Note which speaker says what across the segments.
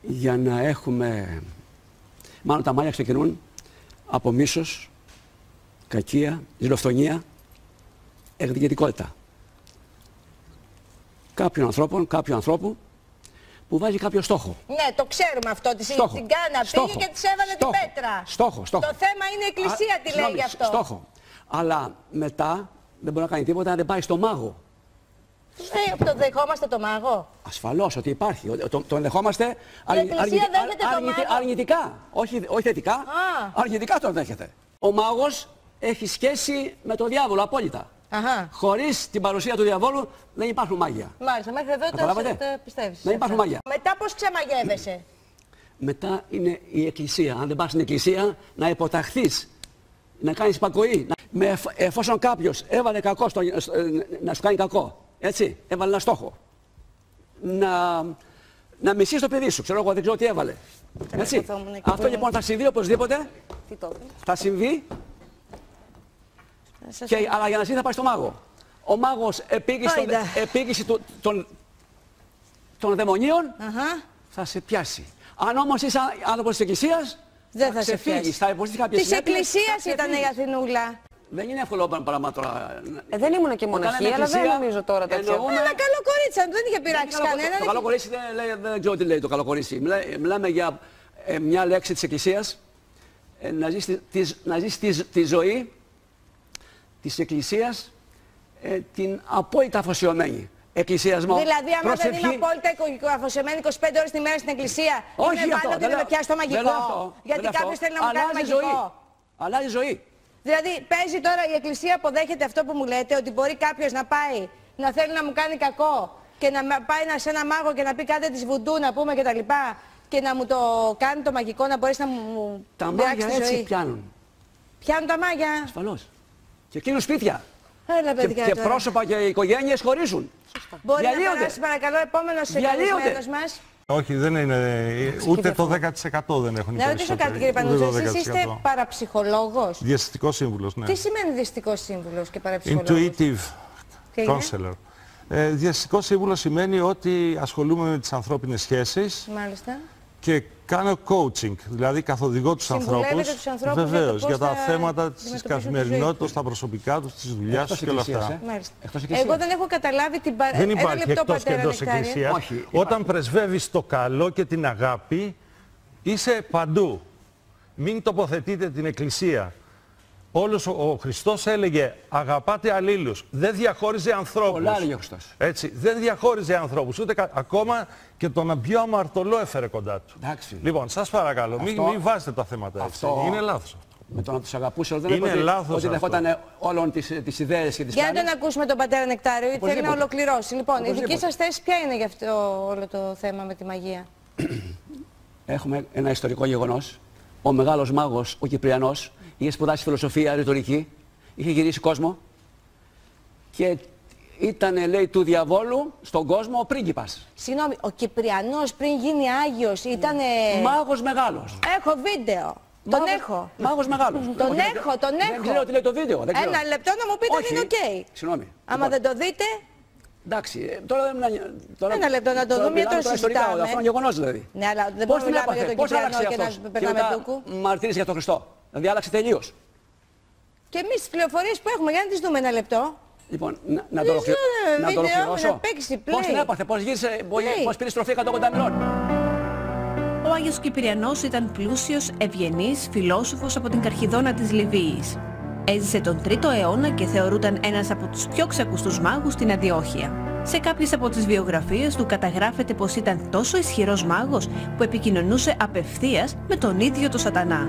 Speaker 1: Για να έχουμε... Μάλλον τα μάλια ξεκινούν από μίσος, κακία, ζηλοφθονία, εκδικητικότητα. Κάποιου ανθρώπου που βάζει κάποιο στόχο.
Speaker 2: Ναι, το ξέρουμε αυτό. Την κάνα πήγε και της έβαλε την πέτρα.
Speaker 1: Στόχο.
Speaker 2: Το θέμα είναι η Εκκλησία τι λέει γι' αυτό.
Speaker 1: Στόχο. Αλλά μετά δεν μπορεί να κάνει τίποτα αν δεν πάει στο μάγο.
Speaker 2: Το δεχόμαστε το μάγο.
Speaker 1: Ασφαλώς ότι υπάρχει. Το δεχόμαστε αρνητικά. Όχι θετικά. Αρνητικά το δέχεται. Ο μάγος έχει σχέση με τον διάβολο απόλυτα. Χωρίς την παρουσία του διαβόλου δεν υπάρχουν μάγια.
Speaker 2: Μάλιστα, μέχρι εδώ το πιστεύεις.
Speaker 1: Δεν υπάρχουν μάγια.
Speaker 2: Μετά πώς ξεμαγεύεσαι?
Speaker 1: Μετά είναι η Εκκλησία. Αν δεν πας στην Εκκλησία, να υποταχθείς, να κάνεις υπακοή. Εφόσον κάποιος έβαλε κακό να σου κάνει κακό, έτσι, έβαλε ένα στόχο. Να μισείς το παιδί σου, ξέρω εγώ, δεν ξέρω τι έβαλε. Έτσι. Αυτό λοιπόν θα συμβεί οπωσδήποτε. Θα συμβεί. Αλλά για να συμβεί θα πάει στο μάγο. Ο μάγος επίκηση των δαιμονίων θα σε πιάσει. Αν όμως είσαι άνθρωπος της Εκκλησίας,
Speaker 2: δεν θα ξεφύγεις.
Speaker 1: Θα υποστείς κάποιες συνέπειες.
Speaker 2: Της Εκκλησίας ήταν η Αθηνούλα.
Speaker 1: Δεν είναι εύκολο πράγμα τώρα.
Speaker 3: Δεν ήμουν και μοναχή, αλλά δεν νομίζω τώρα τέτοια.
Speaker 2: Ένα καλό κορίτσι, αν δεν είχε πειράξει κανένα.
Speaker 1: Το καλό κορίτσι δεν ξέρω τι λέει το καλό κορίτσι. Μιλάμε για μια λέξη της Εκκλησίας. Να ζεις τη ζωή της Εκκλησίας την απόλυτα αφοσιωμένη. Εκκλησιασμό.
Speaker 2: Δηλαδή, άμα δεν είμαι απόλυτα αφοσιωμένη 25 ώρες τη μέρα στην Εκκλησία,
Speaker 1: όχι
Speaker 2: είμαι πάνω και δεν με πιάσει το μαγικό. Γιατί κάποιος θέλει να μου κάνει μαγικό.
Speaker 1: Αλλάζει ζωή.
Speaker 2: Δηλαδή, παίζει τώρα η Εκκλησία, αποδέχεται αυτό που μου λέτε, ότι μπορεί κάποιος να πάει να θέλει να μου κάνει κακό και να πάει σε ένα μάγο και να πει κάντε της βουντού, να πούμε κτλ. Και να μου το κάνει το μαγικό, να μπορέσει να μου
Speaker 1: τα μάγια έτσι πιάνουν.
Speaker 2: Πιάνουν τα μάγια.
Speaker 1: Ασφαλώς. Και εκείνουν σπίτια.
Speaker 2: Και
Speaker 1: πρόσωπα και οικογένειες χωρίζουν.
Speaker 2: Μπορεί να περάσει παρακαλώ επόμενος καλεσμένος μας.
Speaker 4: Όχι, δεν είναι. Ούτε το 10% δεν έχουν.
Speaker 2: Να ρωτήσω κάτι κύριε Πανούζο, εσείς είστε παραψυχολόγος?
Speaker 4: Διαστητικός σύμβουλος, ναι.
Speaker 2: Τι σημαίνει διαστητικός σύμβουλος και παραψυχολόγος?
Speaker 4: Intuitive counselor. Διαστητικός σύμβουλος σημαίνει ότι ασχολούμαι με τις ανθρώπινες σχέσεις.
Speaker 2: Μάλιστα.
Speaker 4: Και κάνω coaching, δηλαδή καθοδηγώ τους ανθρώπους, βεβαίως, για τα θέματα της καθημερινότητας, τα προσωπικά τους, της δουλειάς τους και όλα αυτά.
Speaker 2: Εγώ δεν έχω καταλάβει την
Speaker 4: Δεν υπάρχει εκτός και εντός Εκκλησίας. Όταν πρεσβεύεις το καλό και την αγάπη, είσαι παντού. Μην τοποθετείτε την Εκκλησία. Όλος ο Χριστός έλεγε αγαπάτε αλλήλους. Δεν διαχώριζε ανθρώπους.
Speaker 1: Πολλά έλεγε ο Χριστός.
Speaker 4: Έτσι, δεν διαχώριζε ανθρώπους. Ούτε ακόμα και τον πιο αμαρτωλό έφερε κοντά του.
Speaker 1: Εντάξει.
Speaker 4: Λοιπόν, σας παρακαλώ, μην βάζετε τα θέματα έτσι. Είναι λάθος.
Speaker 1: Με το να τους αγαπούσε, δεν
Speaker 4: είναι λάθος
Speaker 1: ότι δεχόταν όλων τις ιδέες και τις
Speaker 2: Για να τον ακούσουμε τον πατέρα Νεκτάριο, γιατί θέλει να ολοκληρώσει. Λοιπόν, η δική σας θέση ποια είναι για αυτό όλο το θέμα με τη μαγεία?
Speaker 1: Έχουμε ένα ιστορικό γεγονός. Ο μεγάλος μάγος, ο Κυπριανός, είχε σπουδάσει φιλοσοφία, ρητορική, είχε γυρίσει κόσμο και ήταν, λέει, του διαβόλου στον κόσμο ο πρίγκιπας.
Speaker 2: Συγγνώμη, ο Κυπριανός πριν γίνει Άγιος ήταν...
Speaker 1: Μάγος μεγάλος.
Speaker 2: Έχω βίντεο. Τον έχω.
Speaker 1: Μάγος μεγάλος.
Speaker 2: Τον έχω.
Speaker 1: Δεν ξέρω τι λέει το βίντεο.
Speaker 2: Ένα λεπτό να μου πείτε αν είναι οκ.
Speaker 1: Συγγνώμη.
Speaker 2: Άμα δεν το δείτε...
Speaker 1: Εντάξει, τώρα δεν μιλάμε.
Speaker 2: Ένα λεπτό να το δούμε, γιατί το συζητάμε.
Speaker 1: Αυτό είναι γεγονός δηλαδή.
Speaker 2: Ναι, αλλά δεν μπορούμε να μιλάμε για τον Κυπριανό και να περνάμε τούκου.
Speaker 1: Μαρτύρησε για τον Χριστό. Δηλαδή άλλαξε τελείως.
Speaker 2: Και εμείς τις πληροφορίες που έχουμε, για να τις δούμε ένα λεπτό.
Speaker 1: Λοιπόν, να το ολοκληρώσω. Πώς την έπαθε, πώς πήρε στροφή 180 μηνών.
Speaker 5: Ο Άγιος Κυπριανός ήταν πλούσιος, ευγενής, φιλόσοφος από την Καρχιδόνα της Λιβύης. Έζησε τον 3ο αιώνα και θεωρούταν ένας από τους πιο ξακουστούς μάγους στην Αντιόχεια. Σε κάποιες από τις βιογραφίες του καταγράφεται πως ήταν τόσο ισχυρός μάγος που επικοινωνούσε απευθείας με τον ίδιο τον Σατανά.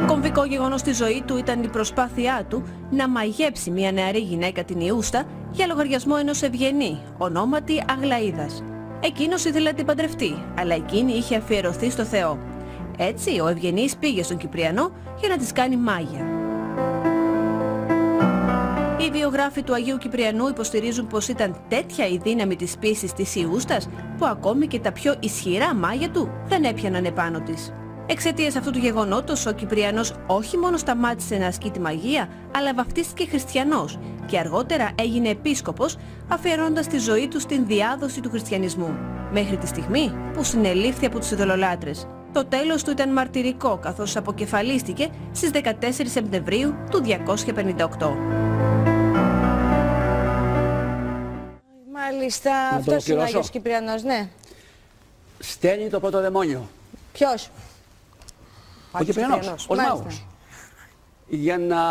Speaker 5: Κομβικό γεγονός στη ζωή του ήταν η προσπάθειά του να μαγέψει μια νεαρή γυναίκα, την Ιούστα, για λογαριασμό ενός ευγενή, ονόματι Αγλαΐδας. Εκείνος ήθελε να την παντρευτεί, αλλά εκείνη είχε αφιερωθεί στο Θεό. Έτσι, ο ευγενής πήγε στον Κυπριανό για να της κάνει μάγια. Οι βιογράφοι του Αγίου Κυπριανού υποστηρίζουν πως ήταν τέτοια η δύναμη της πίσης της Ιούστας, που ακόμη και τα πιο ισχυρά μάγια του δεν έπιαναν επάνω της. Εξαιτίας αυτού του γεγονότος, ο Κυπριανός όχι μόνο σταμάτησε να ασκεί τη μαγεία, αλλά βαφτίστηκε χριστιανός και αργότερα έγινε επίσκοπος, αφιερώνοντας τη ζωή του στην διάδοση του χριστιανισμού, μέχρι τη στιγμή που συνελήφθη από τους ειδωλολάτρες. Το τέλος του ήταν μαρτυρικό, καθώς αποκεφαλίστηκε στις 14 Σεπτεμβρίου του 258.
Speaker 2: Μάλιστα, αυτός είναι ο Άγιος Κυπριανός, ναι.
Speaker 1: Στέλνει το πρώτο δαιμόνιο.
Speaker 2: Ποιος?
Speaker 1: Ο Κυπριανός, ο μάγος. Για να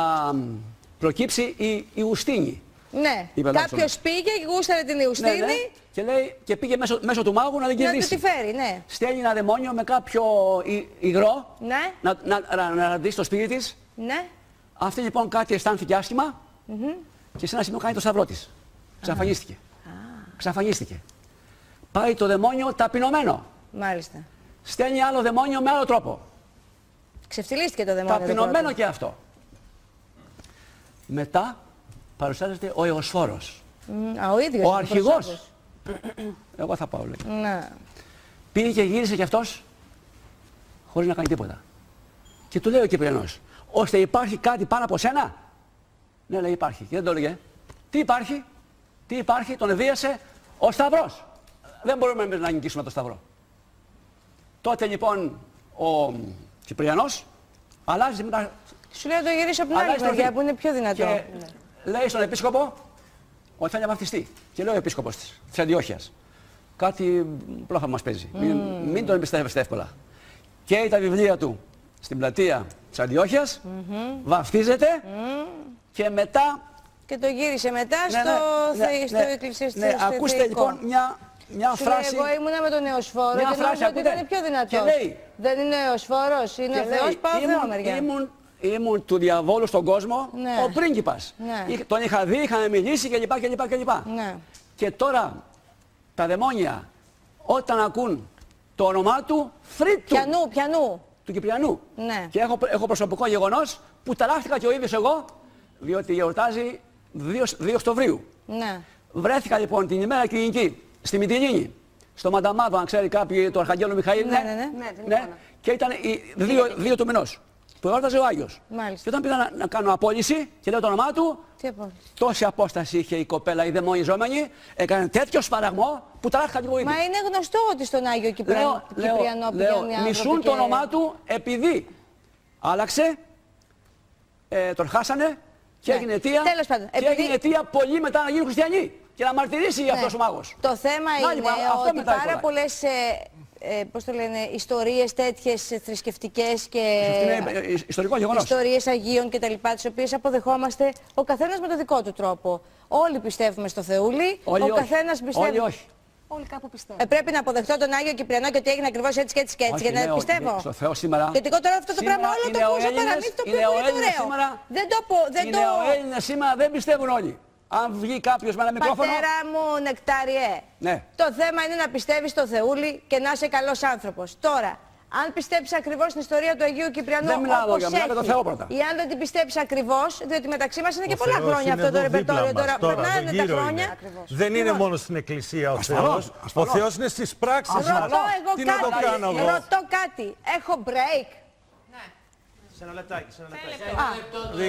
Speaker 1: προκύψει η Ιουστίνη.
Speaker 2: Ναι, κάποιος πήγε και γούσταρε την Ιουστίνη.
Speaker 1: Ναι, ναι. Και, λέει, και πήγε μέσω του μάγου να την κερδίσει.
Speaker 2: Να του τη φέρει, ναι.
Speaker 1: Στέλνει ένα δαιμόνιο με κάποιο υγρό,
Speaker 2: ναι.
Speaker 1: να δει στο σπίτι της.
Speaker 2: Ναι.
Speaker 1: Αυτή λοιπόν κάτι αισθάνθηκε άσχημα και σε ένα σημείο κάνει το σταυρό της. Ξαφανίστηκε. Ξαφανίστηκε. Πάει το δαιμόνιο ταπεινωμένο.
Speaker 2: Μάλιστα.
Speaker 1: Στέλνει άλλο δαιμόνιο με άλλο τρόπο.
Speaker 2: Ξεφτυλίστηκε το δαιμόνιο.
Speaker 1: Ταπεινωμένο και αυτό. Μετά παρουσιάζεται ο Εωσφόρος.
Speaker 2: Ο ίδιος.
Speaker 1: Ο αρχηγός. Εγώ θα πάω, λέει.
Speaker 2: Ναι.
Speaker 1: Πήγε και γύρισε κι αυτός χωρίς να κάνει τίποτα. Και του λέει ο Κυπριανός, ώστε υπάρχει κάτι πάνω από σένα. Ναι, λέει, υπάρχει. Και δεν το έλεγε. Τι υπάρχει, τι υπάρχει, τον εβίασε ο Σταυρός. Δεν μπορούμε να νικήσουμε το Σταυρό. Τότε λοιπόν ο Κυπριανός αλλάζει μετά.
Speaker 2: Σου λέει να το γυρίσω από την άλλη μεριά που είναι πιο δυνατό.
Speaker 1: Και λέει στον επίσκοπο ότι θέλει να βαφτιστεί. Και λέει ο επίσκοπος της Αντιόχειας, κάτι πλόφα μας παίζει. Μην τον εμπιστεύεστε εύκολα. Καίει τα βιβλία του στην πλατεία της Αντιόχειας, βαφτίζεται και μετά.
Speaker 2: Και το γύρισε μετά στο εκκλησιαστικό.
Speaker 1: Ναι, ακούστε λοιπόν μια φράση.
Speaker 2: Εγώ ήμουνα με τον Εωσφόρο και νόμιζα ότι ήταν πιο δυνατός. Δεν είναι ο Εωσφόρος, είναι ο Θεός, πάω Θεό μεριά.
Speaker 1: Ήμουν του διαβόλου στον κόσμο, ο πρίγκιπας. Τον είχα δει, είχαμε μιλήσει κλπ.
Speaker 2: Ναι.
Speaker 1: Και τώρα τα δαιμόνια όταν ακούν το όνομά του, φρύτου.
Speaker 2: Πιανού.
Speaker 1: Του Κυπριανού.
Speaker 2: Ναι.
Speaker 1: Και έχω προσωπικό γεγονός που ταράχτηκα και ο ίδιος εγώ, διότι γιορτάζει 2 Οκτωβρίου.
Speaker 2: Ναι.
Speaker 1: Βρέθηκα λοιπόν την ημέρα κοινική στη Μυτιλήνη, στο Μανταμάδο, αν ξέρει κάποιοι, το Αρχαγγέλο Μιχαήλ. Ναι. Και ήταν οι 2 του μηνός που γιόρταζε ο Άγιος.
Speaker 2: Μάλιστα.
Speaker 1: Και όταν πήγα να κάνω απόλυση και λέω το όνομά του, τόση απόσταση είχε η κοπέλα, η δαιμονιζόμενη, έκανε τέτοιο σπαραγμό που ταράχτηκα και εγώ ίδιος.
Speaker 2: Μα είναι γνωστό ότι στον Άγιο Κυπριανό πηγαίνουν
Speaker 1: μισούν το όνομά του επειδή άλλαξε, τον χάσανε και έγινε αιτία.
Speaker 2: Τέλος πάντων.
Speaker 1: Και έγινε αιτία πολύ μετά να γίνουν χριστιανοί και να μαρτυρήσει για αυτός ο μάγος.
Speaker 2: Το θέμα είναι ότι πάρα πολλές πώς το λένε, ιστορίες τέτοιες θρησκευτικές και
Speaker 1: ιστορικό γεγονός.
Speaker 2: Ιστορίες Αγίων και τα λοιπά, τις οποίες αποδεχόμαστε ο καθένας με τον δικό του τρόπο. Όλοι πιστεύουμε στο Θεούλη,
Speaker 1: όλοι
Speaker 2: ο καθένας πιστεύει.
Speaker 1: Όλοι όχι.
Speaker 3: Όλοι κάπου πιστεύουν.
Speaker 2: Πρέπει να αποδεχτώ τον Άγιο Κυπριανό και ότι έγινε ακριβώς έτσι και έτσι και έτσι, για να πιστεύω.
Speaker 1: Στο Θεό σήμερα.
Speaker 2: Γιατί εγώ τώρα αυτό το πράγμα όλο το ακούσα παραμύθι, το οποίο είναι ωραίο.
Speaker 1: Οι νεοέλληνες σήμερα δεν πιστεύουν όλοι. Αν βγει κάποιος με ένα μικρόφωνο.
Speaker 2: Πατέρα μου, Νεκτάριε.
Speaker 1: Ναι.
Speaker 2: Το θέμα είναι να πιστεύεις στο Θεούλη και να είσαι καλός άνθρωπος. Τώρα, αν πιστέψεις ακριβώς στην ιστορία του Αγίου Κυπριανού,
Speaker 1: δεν μιλάω για μένα, το Θεό πρώτα.
Speaker 2: Ή αν δεν την πιστέψεις ακριβώς, διότι μεταξύ μας είναι και πολλά χρόνια αυτό το ρεπερτόριο. Τώρα περνάνε τα χρόνια.
Speaker 4: Δεν είναι μόνο στην Εκκλησία ο Θεός. Ο Θεός είναι στις πράξεις μας.
Speaker 2: Τι να το κάνω εγώ. Ρωτώ κάτι. Έχω break.
Speaker 6: Σε ένα λεπτάκι.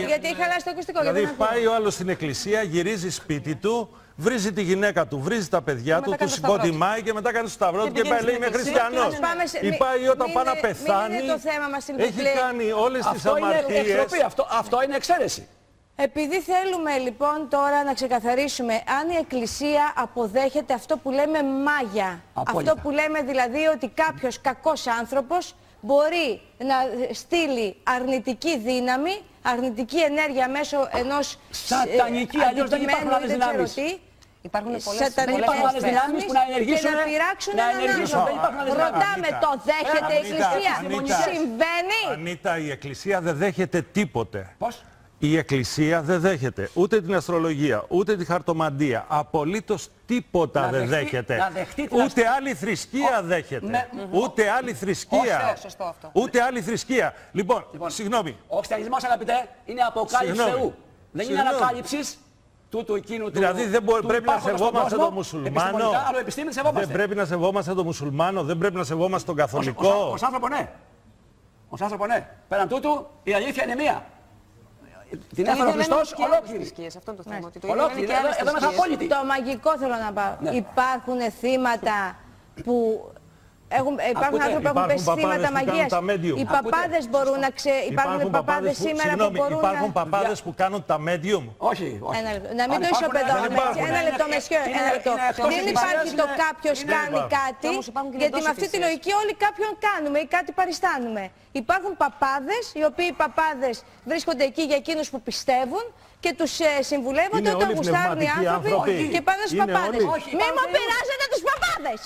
Speaker 2: Γιατί έχει χαλάσει το ακουστικό.
Speaker 4: Δηλαδή πάει ο άλλος στην εκκλησία, γυρίζει σπίτι του, βρίζει τη γυναίκα του, βρίζει τα παιδιά του, του σηκωτημάει και μετά κάνει το σταυρό του και πάει λέει είμαι χριστιανός. Ή πάει όταν πάει να πεθάνει, έχει κάνει όλες τις αμαρτίες.
Speaker 1: Αυτό είναι εξαίρεση.
Speaker 2: Επειδή θέλουμε λοιπόν τώρα να ξεκαθαρίσουμε αν η Εκκλησία αποδέχεται αυτό που λέμε μάγια. Αυτό που λέμε δηλαδή ότι κάποιος κακός άνθρωπος μπορεί να στείλει αρνητική δύναμη, αρνητική ενέργεια μέσω ενός
Speaker 1: σατανική, αλλιώς δεν υπάρχουν άλλες δυνάμεις.
Speaker 3: Υπάρχουν πολλές
Speaker 1: δυνάμεις που να ενεργήσουν
Speaker 2: και να πειράξουν έναν άνθρωπο. Ρωτάμε, το δέχεται η Εκκλησία? Συμβαίνει?
Speaker 4: Ανίτα, η Εκκλησία δεν δέχεται τίποτε.
Speaker 1: Πώς?
Speaker 4: Η Εκκλησία δεν δέχεται ούτε την αστρολογία, ούτε τη χαρτομαντία. Απολύτως τίποτα δεν δέχεται. Ούτε άλλη θρησκεία δέχεται. Ούτε άλλη θρησκεία. Ούτε άλλη θρησκεία. Λοιπόν, συγγνώμη.
Speaker 1: Ο χριστιανισμός, αγαπητέ, είναι αποκάλυψη Θεού. Δεν είναι ανακάλυψης τούτου εκείνου του.
Speaker 4: Δηλαδή δεν πρέπει να σεβόμαστε τον μουσουλμάνο.
Speaker 1: Δεν
Speaker 4: πρέπει να σεβόμαστε τον μουσουλμάνο, δεν πρέπει να σεβόμαστε τον καθολικό.
Speaker 1: Ως άνθρωπο, ναι. Ως άνθρωπο ναι. Πέραν τούτου η αλήθεια είναι μία. Την έφερε ο Χριστός ολόκληρη.
Speaker 3: Αυτό είναι το θέμα.
Speaker 1: Ολόκληρη. Εδώ είμαστε απόλυτοι.
Speaker 2: Το μαγικό θέλω να πάω. Ναι. Υπάρχουν θύματα που... Υπάρχουν άνθρωποι που έχουν πέσει θύματα μαγείας. Οι παπάδες μπορούν να Υπάρχουν παπάδες σήμερα που μπορούν να...
Speaker 4: Υπάρχουν παπάδες που κάνουν τα medium.
Speaker 1: Όχι.
Speaker 2: Να μην το ισοπεδώνουμε. Ένα λεπτό, μεσιό. Δεν υπάρχει το κάποιος κάνει κάτι, γιατί με αυτή τη λογική όλοι κάποιον κάνουμε ή κάτι παριστάνουμε. Υπάρχουν παπάδες, οι οποίοι οι παπάδες βρίσκονται εκεί για εκείνους που πιστεύουν και τους συμβουλεύονται όταν γουστάρουν οι άνθρωποι και πάνε στους παπάδες. Μη μου πειράζετε τους παπάδες!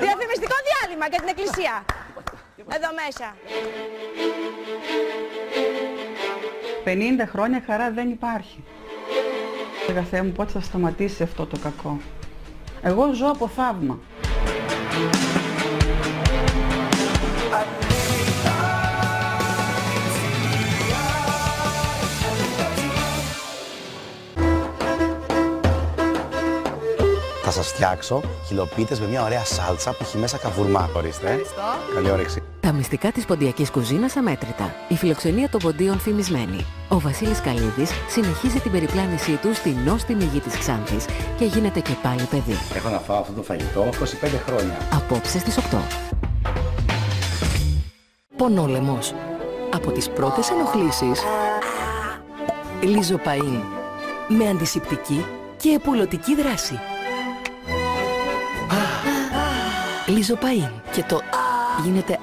Speaker 2: Διαφημιστικό διάλειμμα για την εκκλησία. Εδώ μέσα.
Speaker 7: 50 χρόνια χαρά δεν υπάρχει. Λέγα Θεέ μου, πότε θα σταματήσει αυτό το κακό. Εγώ ζω από θαύμα.
Speaker 8: Θα σας φτιάξω χιλοπίτες με μια ωραία σάλτσα που έχει μέσα καβουρμά. Ορίστε. Καλή όρεξη.
Speaker 9: Τα μυστικά της ποντιακής κουζίνας αμέτρητα. Η φιλοξενία των ποντίων φημισμένη. Ο Βασίλης Καλίδης συνεχίζει την περιπλάνησή του στη νόστιμη γη της Ξάνθης και γίνεται και πάλι παιδί.
Speaker 8: Έχω να φάω αυτό το φαγητό 25 χρόνια.
Speaker 9: Απόψε στις 8. Πονόλεμος. Από τις πρώτες ενοχλήσεις, Λιζοπαΐν. Με αντισηπτική και επουλωτική δράση. Λιζοπαΐν. Και το γίνεται...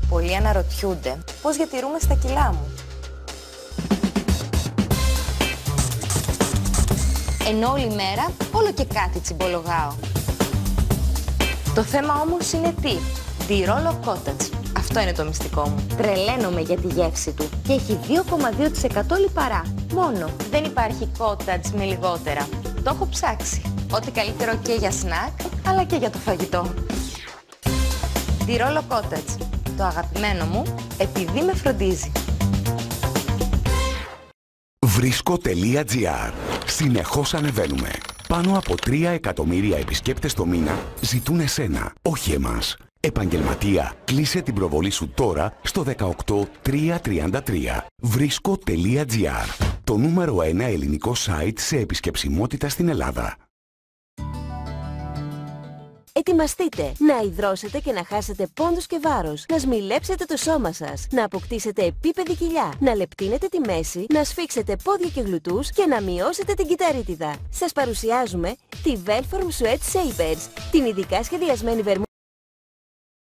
Speaker 3: Πολλοί αναρωτιούνται πώς διατηρούμε στα κιλά μου. Ενώ όλη μέρα όλο και κάτι τσιμπολογάω. Το θέμα όμως είναι τι? Διρόλο Cottage. Αυτό είναι το μυστικό μου. Τρελαίνομαι για τη γεύση του και έχει 2,2% λιπαρά. Μόνο. Δεν υπάρχει Cottage με λιγότερα. Το έχω ψάξει. Ό,τι καλύτερο και για σνακ, αλλά και για το φαγητό. Διρόλο Cottage. Το αγαπημένο μου, επειδή με φροντίζει.
Speaker 10: Βρίσκω.gr. Συνεχώς ανεβαίνουμε. Πάνω από 3 εκατομμύρια επισκέπτες το μήνα ζητούν εσένα, όχι εμάς. Επαγγελματία, κλείσε την προβολή σου τώρα στο 18333. Βρίσκω.gr. Το νούμερο 1 ελληνικό site σε επισκεψιμότητα στην Ελλάδα.
Speaker 9: Ετοιμαστείτε να υδρώσετε και να χάσετε πόντους και βάρος, να σμιλέψετε το σώμα σας, να αποκτήσετε επίπεδη κοιλιά, να λεπτύνετε τη μέση, να σφίξετε πόδια και γλουτούς και να μειώσετε την κυταρίτιδα. Σας παρουσιάζουμε τη Velform Sweat Shapers, την ειδικά σχεδιασμένη βερμούδα